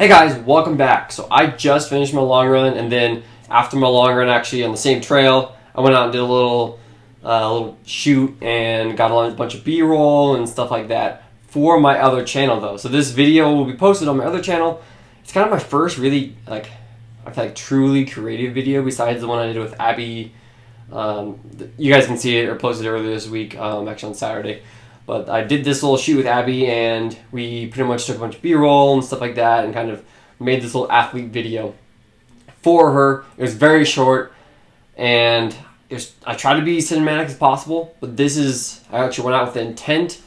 Hey guys, welcome back. So I just finished my long run, and then after my long run, actually on the same trail, I went out and did a little shoot and got a bunch of B-roll and stuff like that for my other channel though. So this video will be posted on my other channel. It's kind of my first really I feel like truly creative video besides the one I did with Abby. You guys can see it or posted earlier this week, actually on Saturday. But I did this little shoot with Abby, and we pretty much took a bunch of B-roll and stuff like that and kind of made this little athlete video for her. It was very short, and I tried to be cinematic as possible, but I actually went out with the intent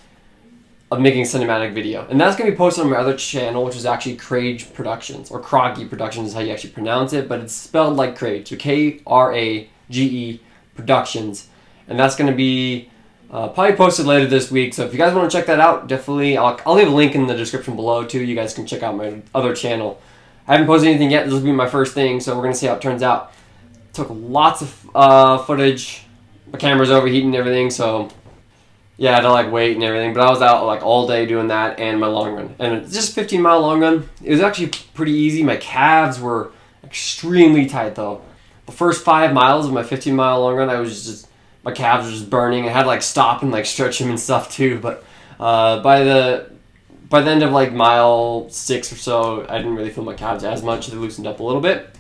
of making a cinematic video. And that's going to be posted on my other channel, which is actually Krage Productions, or Krage Productions is how you actually pronounce it, but it's spelled like Krage, so Krage Productions. And that's going to be probably posted later this week, so if you guys want to check that out, definitely, I'll leave a link in the description below too. You guys can check out my other channel. I haven't posted anything yet. This will be my first thing, so we're going to see how it turns out. Took lots of footage. My camera's overheating and everything, so yeah, I had to wait and everything, but I was out all day doing that and my long run. And it's just a 15-mile long run. It was actually pretty easy. My calves were extremely tight though. The first 5 miles of my 15-mile long run, my calves were just burning. I had to stop and stretch them and stuff too. But by the end of mile 6 or so, I didn't really feel my calves as much. They loosened up a little bit.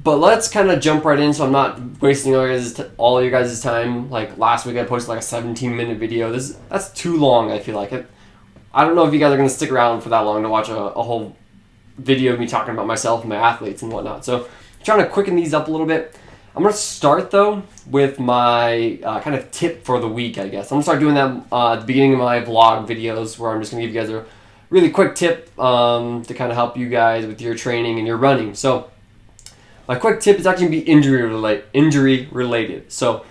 But let's kind of jump right in, so I'm not wasting all your guys' time. Last week, I posted a 17-minute video. That's too long. I feel like it. I don't know if you guys are gonna stick around for that long to watch a whole video of me talking about myself and my athletes and whatnot. So I'm trying to quicken these up a little bit. I'm going to start, though, with my kind of tip for the week, I guess. I'm going to start doing that at the beginning of my vlog videos, where I'm just going to give you guys a really quick tip to kind of help you guys with your training and your running. So my quick tip is actually going to be injury related. So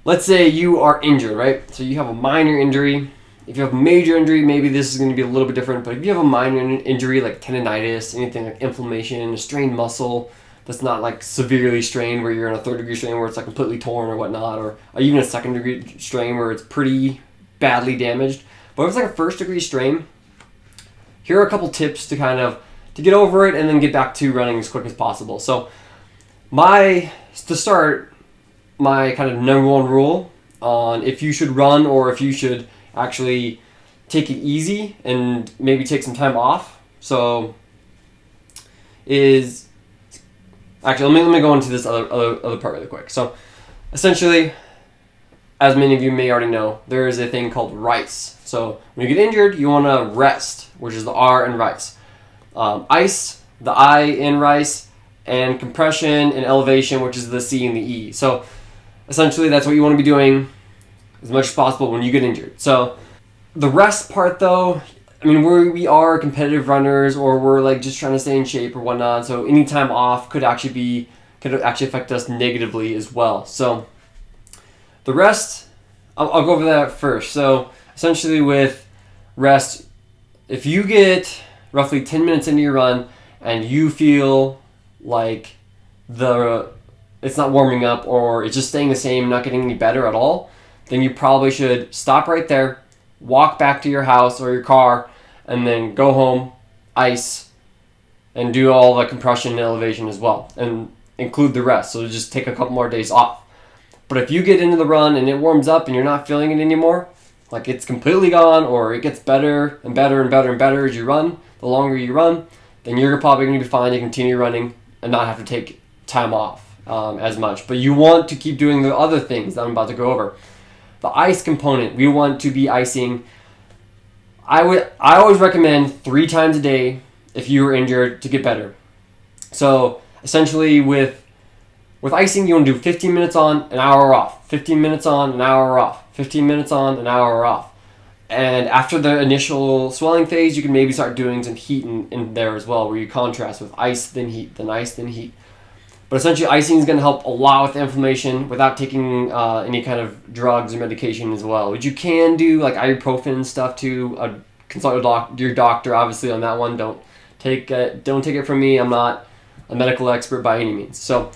let's say you are injured, right? So you have a minor injury. If you have a major injury, maybe this is going to be a little bit different. But if you have a minor injury like tendonitis, anything like inflammation, a strained muscle that's not severely strained, where you're in a 3rd-degree strain where it's completely torn or whatnot, or even a 2nd-degree strain where it's pretty badly damaged. But if it's a 1st-degree strain, here are a couple tips to get over it and then get back to running as quick as possible. So to start, my kind of #1 rule on if you should run or if you should actually take it easy and maybe take some time off. Actually, let me go into this other part really quick. So, essentially, as many of you may already know, there is a thing called RICE. So, when you get injured, you want to rest, which is the R in RICE. ICE, the I in RICE, and compression and elevation, which is the C and the E. So, essentially, that's what you want to be doing as much as possible when you get injured. So, the rest part, though, I mean, we are competitive runners, or we're just trying to stay in shape or whatnot. So any time off could actually affect us negatively as well. So the rest, I'll go over that first. So essentially with rest, if you get roughly 10 minutes into your run and you feel like it's not warming up or it's just staying the same, not getting any better at all, then you probably should stop right there, walk back to your house or your car, and then go home, ice, and do all the compression and elevation as well, and include the rest. So just take a couple more days off. But if you get into the run and it warms up and you're not feeling it anymore, it's completely gone, or it gets better and better and better and better as you run, the longer you run, then you're probably going to be fine to continue running and not have to take time off as much. But you want to keep doing the other things that I'm about to go over. The ice component, we want to be icing. I always recommend 3 times a day if you are injured to get better. So essentially with icing, you want to do 15 minutes on, an hour off, 15 minutes on, an hour off, 15 minutes on, an hour off. And after the initial swelling phase, you can maybe start doing some heat in there as well, where you contrast with ice, then heat, then ice, then heat. But essentially, icing is going to help a lot with inflammation without taking any kind of drugs or medication as well. Which you can do, like ibuprofen and stuff too. Consult your doctor, obviously, on that one. Don't take it from me. I'm not a medical expert by any means. So,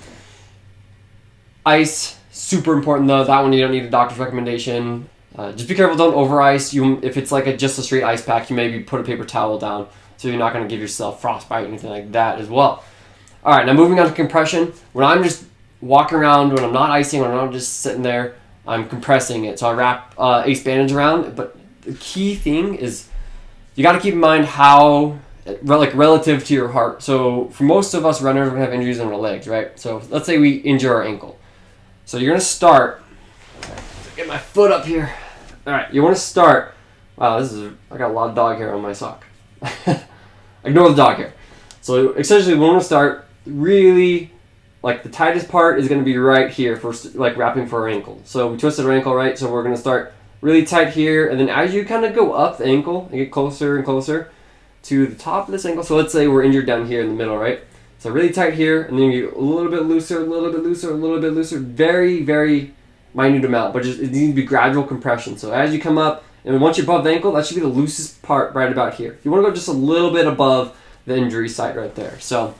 ice, super important though. That one you don't need a doctor's recommendation. Just be careful, don't over ice. If it's just a straight ice pack, you maybe put a paper towel down so you're not going to give yourself frostbite or anything like that as well. All right, now moving on to compression. When I'm just walking around, when I'm not icing, when I'm not just sitting there, I'm compressing it. So I wrap ace bandage around, but the key thing is you got to keep in mind how, like, relative to your heart. So for most of us runners, we're going to have injuries in our legs, right? So let's say we injure our ankle. So you're going to start, get my foot up here. All right, you want to start, wow, I got a lot of dog hair on my sock. Ignore the dog hair. So essentially we want to start really, like, the tightest part is going to be right here for, like, wrapping for our ankle. So we twisted our ankle, right? So we're going to start really tight here, and then as you kind of go up the ankle and get closer and closer to the top of this ankle, so let's say we're injured down here in the middle, right? So really tight here, and then you get a little bit looser, a little bit looser, a little bit looser, very, very minute amount, but just it needs to be gradual compression. So as you come up, and once you're above the ankle, that should be the loosest part right about here. You want to go just a little bit above the injury site right there. So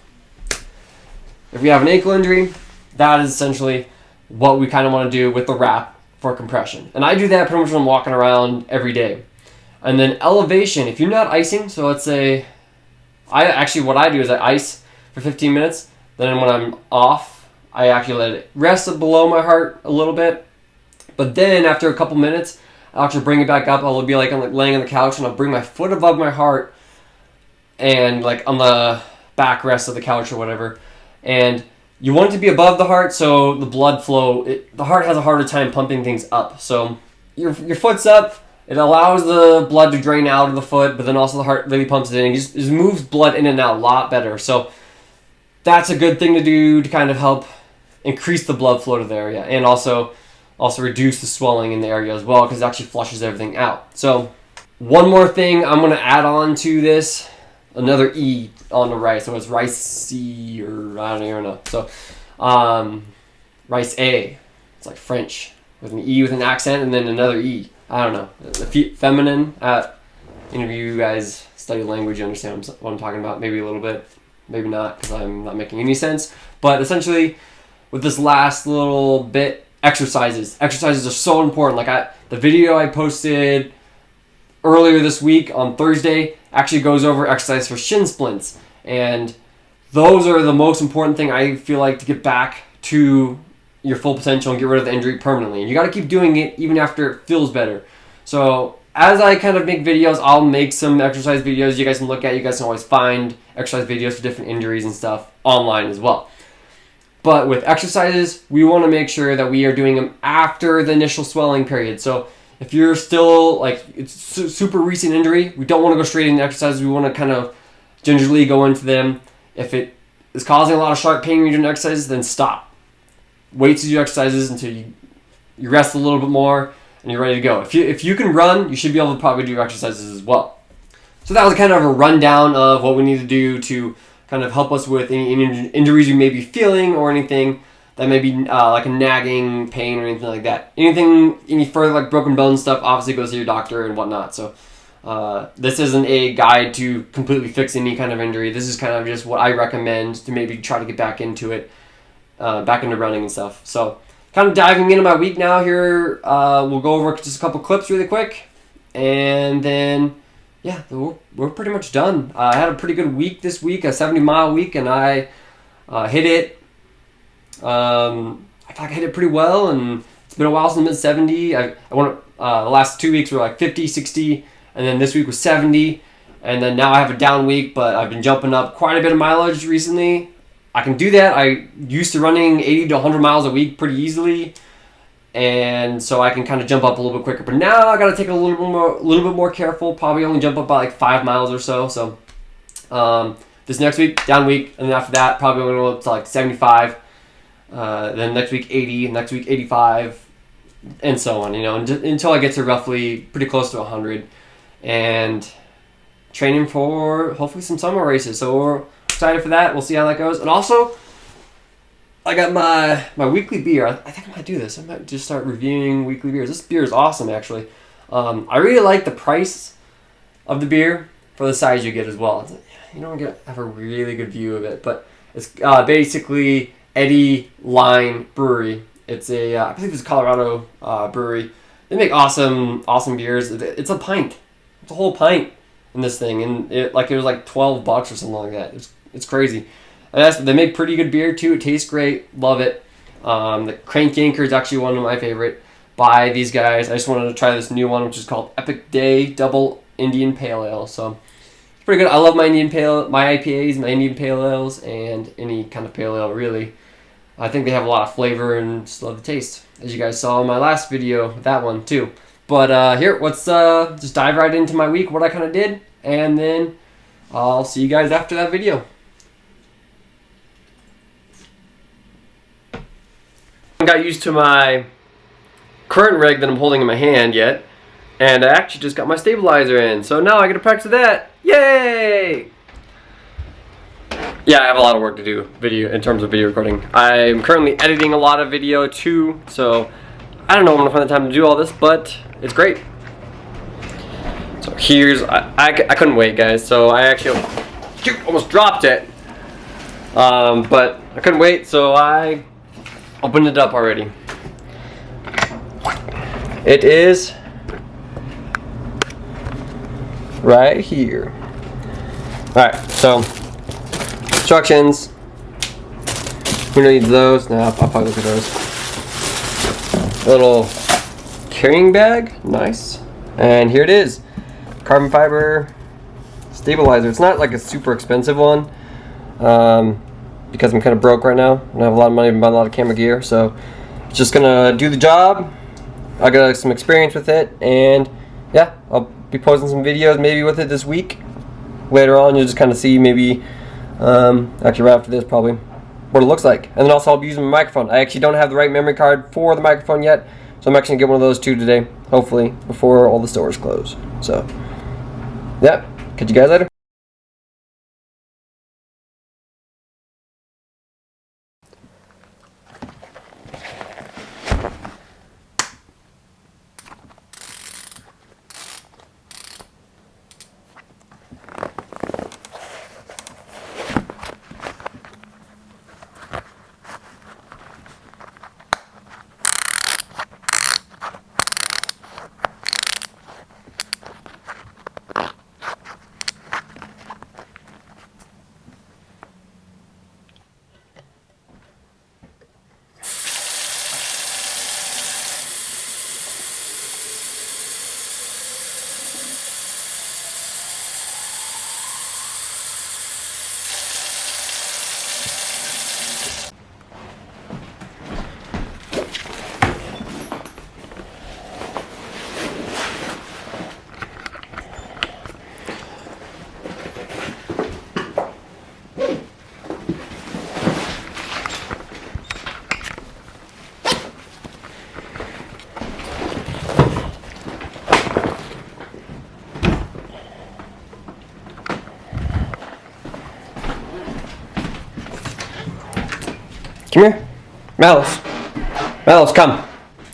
if we have an ankle injury, that is essentially what we kind of want to do with the wrap for compression. And I do that pretty much when I'm walking around every day. And then elevation, if you're not icing, so let's say, what I do is I ice for 15 minutes, then when I'm off, I actually let it rest below my heart a little bit. But then after a couple minutes, I'll actually bring it back up. I'll be like, I'm like laying on the couch, and I'll bring my foot above my heart and like on the backrest of the couch or whatever. And you want it to be above the heart so the blood flow, the heart has a harder time pumping things up. So your foot's up, it allows the blood to drain out of the foot, but then also the heart really pumps it in and just moves blood in and out a lot better. So that's a good thing to do to kind of help increase the blood flow to the area, and also reduce the swelling in the area as well, because it actually flushes everything out. So one more thing I'm going to add on to this, another E on the right, so it's rice or I don't even know. So rice A, it's like French with an E with an accent, and then another E. I don't know, feminine. Any of you guys study language, you understand what I'm talking about? Maybe a little bit, maybe not, because I'm not making any sense. But essentially, with this last little bit, exercises are so important. Like the video I posted earlier this week on Thursday actually goes over exercise for shin splints, and those are the most important thing I feel like to get back to your full potential and get rid of the injury permanently. And you got to keep doing it even after it feels better. So as I kind of make videos, I'll make some exercise videos you guys can look at. You guys can always find exercise videos for different injuries and stuff online as well. But with exercises, we want to make sure that we are doing them after the initial swelling period. So if you're still, like, it's super recent injury, we don't want to go straight into exercises. We want to kind of gingerly go into them. If it is causing a lot of sharp pain when you're doing exercises, then stop. Wait to do exercises until you rest a little bit more and you're ready to go. If you can run, you should be able to probably do exercises as well. So that was kind of a rundown of what we need to do to kind of help us with any injuries you may be feeling, or anything that may be like a nagging pain or anything like that. Any further, like broken bone stuff, obviously goes to your doctor and whatnot. So this isn't a guide to completely fix any kind of injury. This is kind of just what I recommend to maybe try to get back into it, back into running and stuff. So kind of diving into my week now here, we'll go over just a couple clips really quick, and then yeah, we're pretty much done. I had a pretty good week this week, a 70-mile week, and I hit it. I feel like I hit it pretty well, and it's been a while since I've been 70. I went, the last 2 weeks were like 50, 60, and then this week was 70, and then now I have a down week, but I've been jumping up quite a bit of mileage recently. I can do that. I used to running 80 to 100 miles a week pretty easily, and so I can kind of jump up a little bit quicker. But now I got to take it a little bit more careful. Probably only jump up by like 5 miles or so. So this next week, down week, and then after that, probably going to go up to like 75. Then next week 80, next week 85, and so on. Until I get to roughly pretty close to 100, and training for hopefully some summer races. So we're excited for that. We'll see how that goes. And also, I got my weekly beer. I think I might do this. I might just start reviewing weekly beers. This beer is awesome, actually. I really like the price of the beer for the size you get as well. You don't have a really good view of it, but it's basically Eddie Line Brewery. It's I believe it's a Colorado brewery. They make awesome beers. It's a pint. It's a whole pint. in this thing, and it was like $12 or something like that. It's crazy. And they make pretty good beer too. It tastes great. Love it. The Crank Yanker is actually one of my favorite by these guys. I just wanted to try this new one, which is called Epic Day Double Indian Pale Ale. So it's pretty good. I love my my IPAs, my Indian Pale Ales, and any kind of pale ale really. I think they have a lot of flavor and just love the taste, as you guys saw in my last video, that one too. But here, let's just dive right into my week, what I kind of did, and then I'll see you guys after that video. I got used to my current rig that I'm holding in my hand yet, and I actually just got my stabilizer in, so now I get to practice that. Yay! Yeah, I have a lot of work to do in terms of video recording. I'm currently editing a lot of video too, so I don't know when I'm gonna find the time to do all this, but it's great. So I couldn't wait, guys, so I actually almost dropped it, but I couldn't wait, so I opened it up already. It is right here. Alright, so instructions. Who needs those? No, I'll probably look at those. A little carrying bag, nice. And here it is, carbon fiber stabilizer. It's not like a super expensive one, because I'm kind of broke right now. I don't have a lot of money to buy a lot of camera gear, so it's just gonna do the job. I got some experience with it, and yeah, I'll be posting some videos maybe with it this week. Later on, you'll just kind of see maybe, actually right after this probably, what it looks like. And then also I'll be using my microphone. I actually don't have the right memory card for the microphone yet, so I'm actually gonna get one of those too today, hopefully, before all the stores close. So, yeah, catch you guys later. Come here. Malice. Malice, come.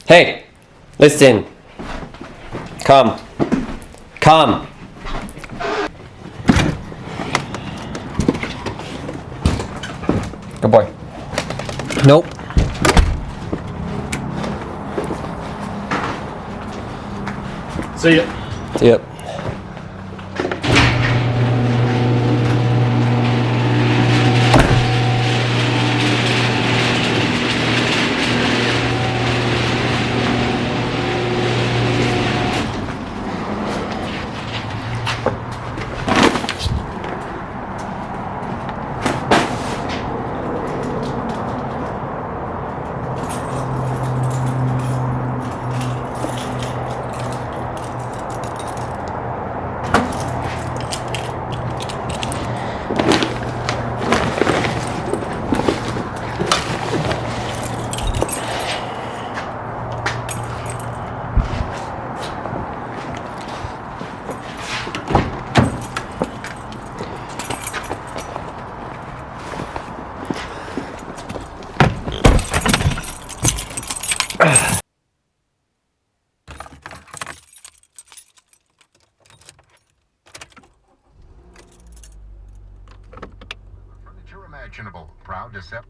Hey, listen. Come. Come. Good boy. Nope. See ya. See ya. Furniture imaginable, proud to sell.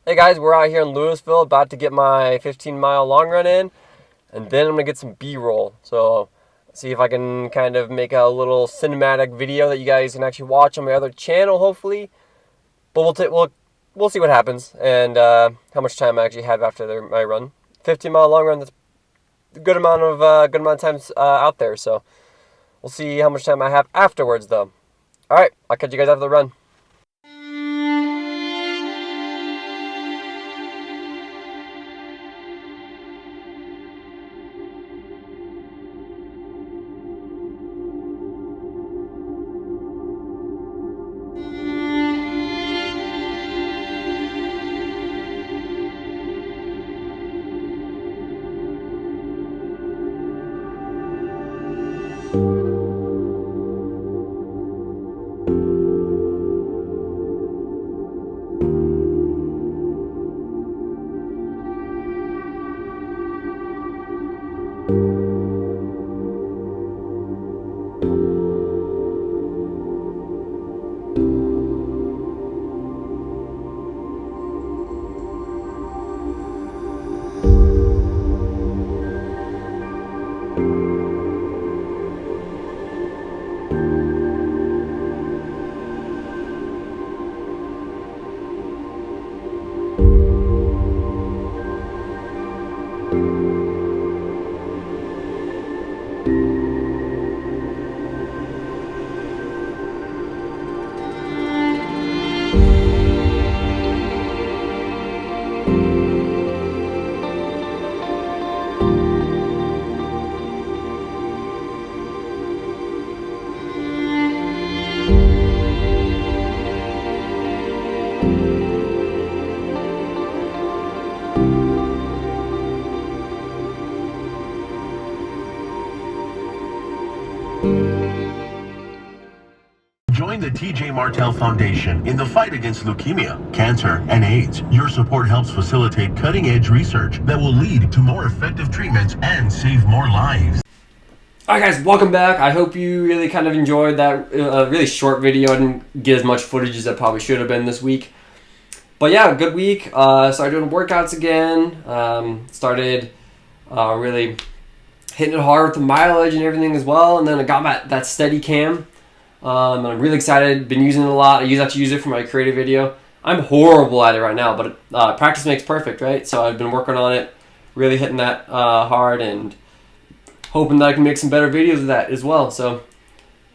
Hey guys, we're out here in Louisville about to get my 15-mile long run in, and then I'm going to get some B-roll. So see if I can kind of make a little cinematic video that you guys can actually watch on my other channel, hopefully. But we'll see what happens and how much time I actually have after my run. 15-mile long run, that's a good amount of times out there. So we'll see how much time I have afterwards, though. All right, I'll catch you guys after the run. Join the TJ Martell Foundation in the fight against leukemia, cancer, and AIDS. Your support helps facilitate cutting-edge research that will lead to more effective treatments and save more lives. Alright guys, welcome back. I hope you really kind of enjoyed that really short video. I didn't get as much footage as I probably should have been this week. But yeah, good week. Started doing workouts again. Started really hitting it hard with the mileage and everything as well. And then I got that steady cam. I'm really excited. Been using it a lot. I actually use it for my creative video. I'm horrible at it right now, but practice makes perfect, right? So I've been working on it, really hitting that hard, and hoping that I can make some better videos of that as well. So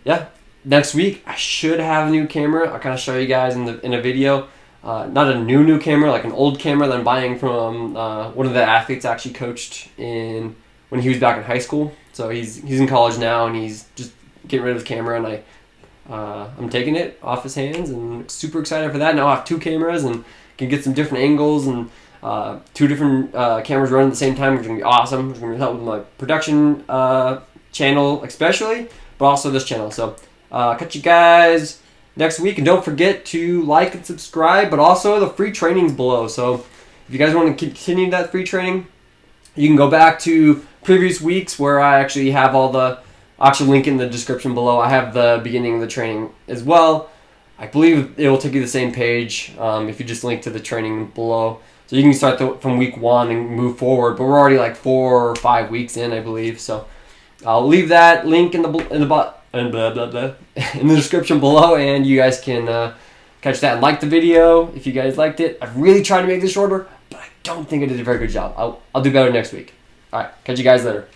yeah, next week I should have a new camera. I'll kind of show you guys in a video. Not a new camera, like an old camera that I'm buying from one of the athletes I actually coached when he was back in high school. So he's in college now, and he's just getting rid of his camera, and I'm taking it off his hands, and super excited for that. Now I have two cameras and can get some different angles, and two different cameras running at the same time, which is going to be awesome. It's going to help with my production channel especially, but also this channel. So catch you guys next week, and don't forget to like and subscribe, but also the free trainings below. So if you guys want to continue that free training, you can go back to previous weeks where I actually have I'll actually link in the description below. I have the beginning of the training as well. I believe it will take you to the same page if you just link to the training below. So you can start from week 1 and move forward, but we're already like 4 or 5 weeks in, I believe. So I'll leave that link in the description below, and you guys can catch that and like the video if you guys liked it. I've really tried to make this shorter, but I don't think I did a very good job. I'll do better next week. All right, catch you guys later.